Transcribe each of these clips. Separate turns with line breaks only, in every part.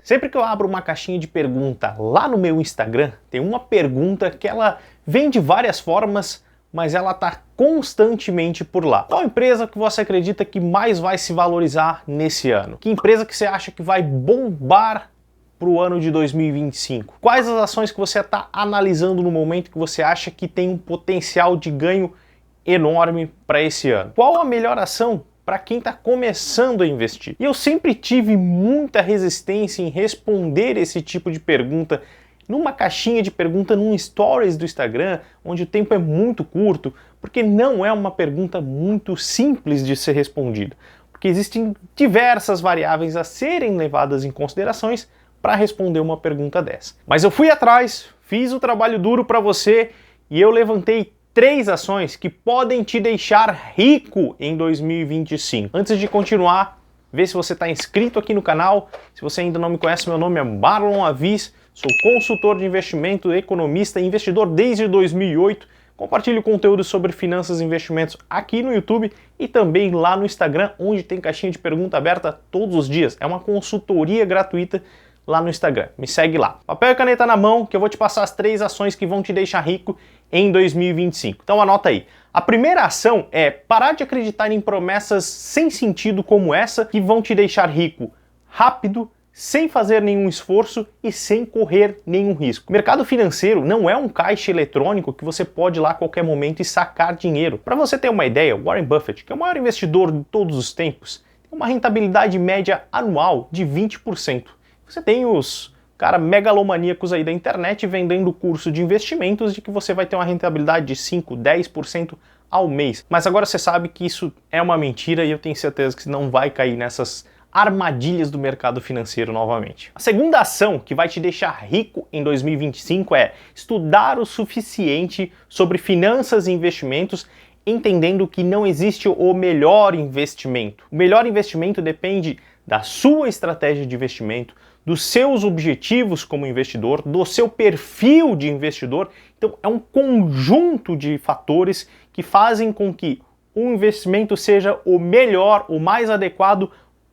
Sempre que eu abro uma caixinha de pergunta lá no meu Instagram, tem uma pergunta que ela vem de várias formas, mas ela está constantemente por lá. Qual empresa que você acredita que mais vai se valorizar nesse ano? Que empresa que você acha que vai bombar para o ano de 2025? Quais as ações que você está analisando no momento que você acha que tem um potencial de ganho enorme para esse ano? Qual a melhor ação para quem está começando a investir? E eu sempre tive muita resistência em responder esse tipo de pergunta numa caixinha de pergunta, num stories do Instagram, onde o tempo é muito curto, porque não é uma pergunta muito simples de ser respondida, porque existem diversas variáveis a serem levadas em considerações para responder uma pergunta dessa. Mas eu fui atrás, fiz o trabalho duro para você e eu levantei 3 ações que podem te deixar rico em 2025. Antes de continuar, vê se você está inscrito aqui no canal. Se você ainda não me conhece, meu nome é Marlon Avis, sou consultor de investimento, economista e investidor desde 2008. Compartilho conteúdo sobre finanças e investimentos aqui no YouTube e também lá no Instagram, onde tem caixinha de pergunta aberta todos os dias. É uma consultoria gratuita lá no Instagram. Me segue lá. Papel e caneta na mão, que eu vou te passar as 3 ações que vão te deixar rico em 2025. Então anota aí. A primeira ação é parar de acreditar em promessas sem sentido como essa, que vão te deixar rico rápido, sem fazer nenhum esforço e sem correr nenhum risco. O mercado financeiro não é um caixa eletrônico que você pode ir lá a qualquer momento e sacar dinheiro. Para você ter uma ideia, Warren Buffett, que é o maior investidor de todos os tempos, tem uma rentabilidade média anual de 20%. Você tem os megalomaníacos aí da internet vendendo curso de investimentos de que você vai ter uma rentabilidade de 5, 10% ao mês. Mas agora você sabe que isso é uma mentira e eu tenho certeza que você não vai cair nessas armadilhas do mercado financeiro novamente. A segunda ação que vai te deixar rico em 2025 é estudar o suficiente sobre finanças e investimentos, entendendo que não existe o melhor investimento. O melhor investimento depende da sua estratégia de investimento, dos seus objetivos como investidor, do seu perfil de investidor. Então é um conjunto de fatores que fazem com que um investimento seja o melhor, o mais adequado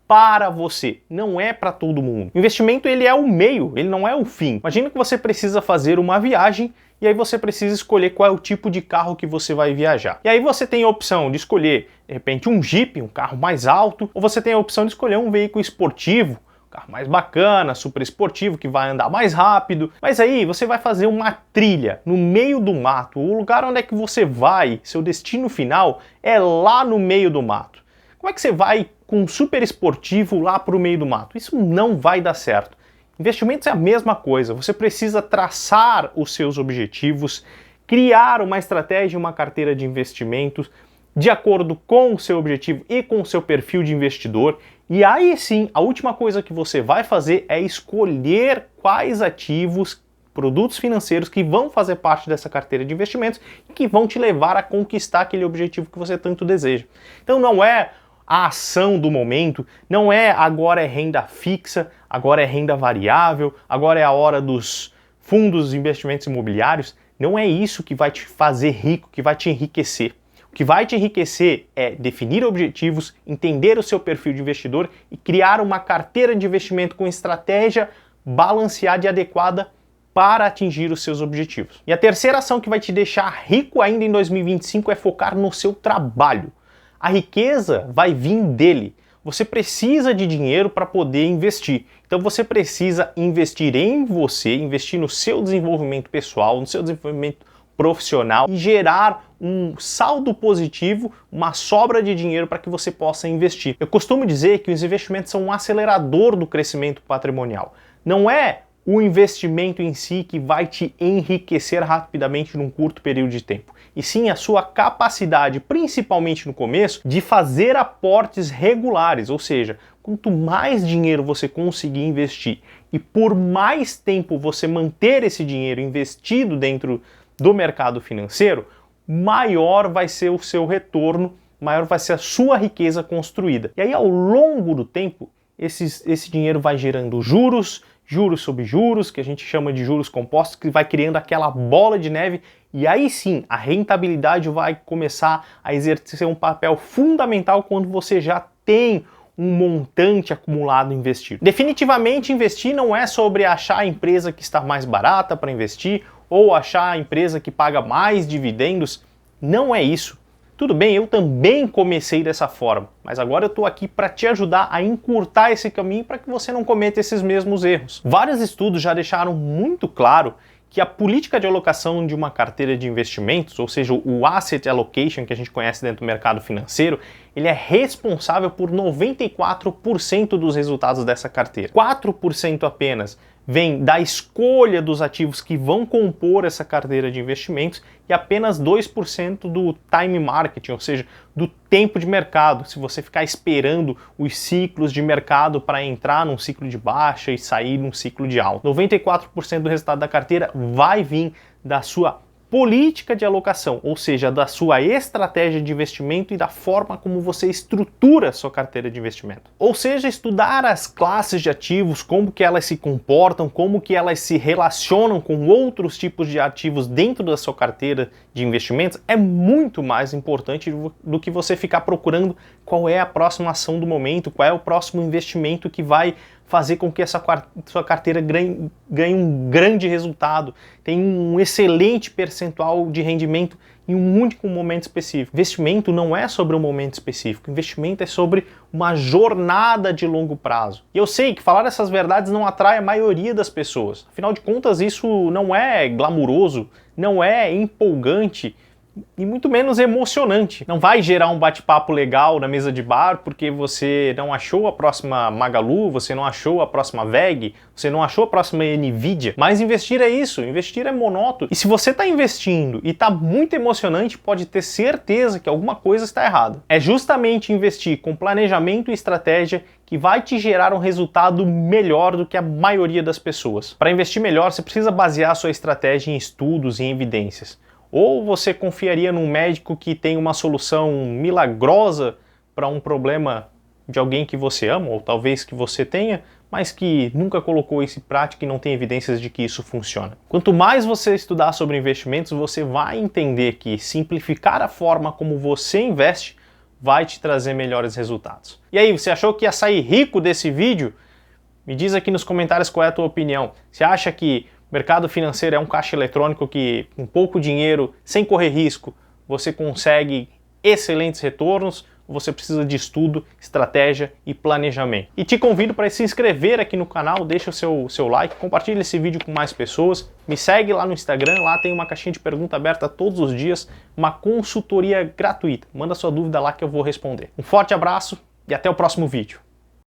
para você. Não é para todo mundo. O investimento ele é o meio, ele não é o fim. Imagina que você precisa fazer uma viagem e aí você precisa escolher qual é o tipo de carro que você vai viajar. E aí você tem a opção de escolher, de repente, um Jeep, um carro mais alto, ou você tem a opção de escolher um veículo esportivo, um carro mais bacana, super esportivo, que vai andar mais rápido. Mas aí você vai fazer uma trilha no meio do mato. O lugar onde é que você vai, seu destino final, é lá no meio do mato. Como é que você vai com um super esportivo lá para o meio do mato? Isso não vai dar certo. Investimentos é a mesma coisa, você precisa traçar os seus objetivos, criar uma estratégia, uma carteira de investimentos de acordo com o seu objetivo e com o seu perfil de investidor, e aí sim, a última coisa que você vai fazer é escolher quais ativos, produtos financeiros que vão fazer parte dessa carteira de investimentos e que vão te levar a conquistar aquele objetivo que você tanto deseja. Então não é a ação do momento, não é agora é renda fixa, agora é renda variável, agora é a hora dos fundos de investimentos imobiliários. Não é isso que vai te fazer rico, que vai te enriquecer. O que vai te enriquecer é definir objetivos, entender o seu perfil de investidor e criar uma carteira de investimento com estratégia balanceada e adequada para atingir os seus objetivos. E a terceira ação que vai te deixar rico ainda em 2025 é focar no seu trabalho. A riqueza vai vir dele. Você precisa de dinheiro para poder investir. Então você precisa investir em você, investir no seu desenvolvimento pessoal, no seu desenvolvimento profissional e gerar um saldo positivo, uma sobra de dinheiro para que você possa investir. Eu costumo dizer que os investimentos são um acelerador do crescimento patrimonial. Não é o investimento em si que vai te enriquecer rapidamente num curto período de tempo, e sim a sua capacidade, principalmente no começo, de fazer aportes regulares, ou seja, quanto mais dinheiro você conseguir investir e por mais tempo você manter esse dinheiro investido dentro do mercado financeiro, maior vai ser o seu retorno, maior vai ser a sua riqueza construída. E aí ao longo do tempo, esse dinheiro vai gerando juros sobre juros, que a gente chama de juros compostos, que vai criando aquela bola de neve, e aí sim a rentabilidade vai começar a exercer um papel fundamental quando você já tem um montante acumulado investido. Definitivamente, investir não é sobre achar a empresa que está mais barata para investir ou achar a empresa que paga mais dividendos. Não é isso. Tudo bem, eu também comecei dessa forma, mas agora eu estou aqui para te ajudar a encurtar esse caminho para que você não cometa esses mesmos erros. Vários estudos já deixaram muito claro que a política de alocação de uma carteira de investimentos, ou seja, o asset allocation que a gente conhece dentro do mercado financeiro, ele é responsável por 94% dos resultados dessa carteira. 4% apenas vem da escolha dos ativos que vão compor essa carteira de investimentos e apenas 2% do time marketing, ou seja, do tempo de mercado. Se você ficar esperando os ciclos de mercado para entrar num ciclo de baixa e sair num ciclo de alta. 94% do resultado da carteira vai vir da sua política de alocação, ou seja, da sua estratégia de investimento e da forma como você estrutura a sua carteira de investimento. Ou seja, estudar as classes de ativos, como que elas se comportam, como que elas se relacionam com outros tipos de ativos dentro da sua carteira de investimentos é muito mais importante do que você ficar procurando qual é a próxima ação do momento, qual é o próximo investimento que vai fazer com que essa sua carteira ganhe um grande resultado, tenha um excelente percentual de rendimento em um único momento específico. Investimento não é sobre um momento específico, investimento é sobre uma jornada de longo prazo. E eu sei que falar essas verdades não atrai a maioria das pessoas, afinal de contas isso não é glamuroso, não é empolgante, e muito menos emocionante. Não vai gerar um bate-papo legal na mesa de bar porque você não achou a próxima Magalu, você não achou a próxima VEG, você não achou a próxima Nvidia. Mas investir é isso, investir é monótono. E se você está investindo e está muito emocionante, pode ter certeza que alguma coisa está errada. É justamente investir com planejamento e estratégia que vai te gerar um resultado melhor do que a maioria das pessoas. Para investir melhor, você precisa basear a sua estratégia em estudos e em evidências. Ou você confiaria num médico que tem uma solução milagrosa para um problema de alguém que você ama, ou talvez que você tenha, mas que nunca colocou isso em prática e não tem evidências de que isso funciona. Quanto mais você estudar sobre investimentos, você vai entender que simplificar a forma como você investe vai te trazer melhores resultados. E aí, você achou que ia sair rico desse vídeo? Me diz aqui nos comentários qual é a tua opinião. Você acha que o mercado financeiro é um caixa eletrônico que, com pouco dinheiro, sem correr risco, você consegue excelentes retornos? Ou você precisa de estudo, estratégia e planejamento? E te convido para se inscrever aqui no canal, deixa o seu like, compartilha esse vídeo com mais pessoas, me segue lá no Instagram, lá tem uma caixinha de pergunta aberta todos os dias, uma consultoria gratuita. Manda sua dúvida lá que eu vou responder. Um forte abraço e até o próximo vídeo.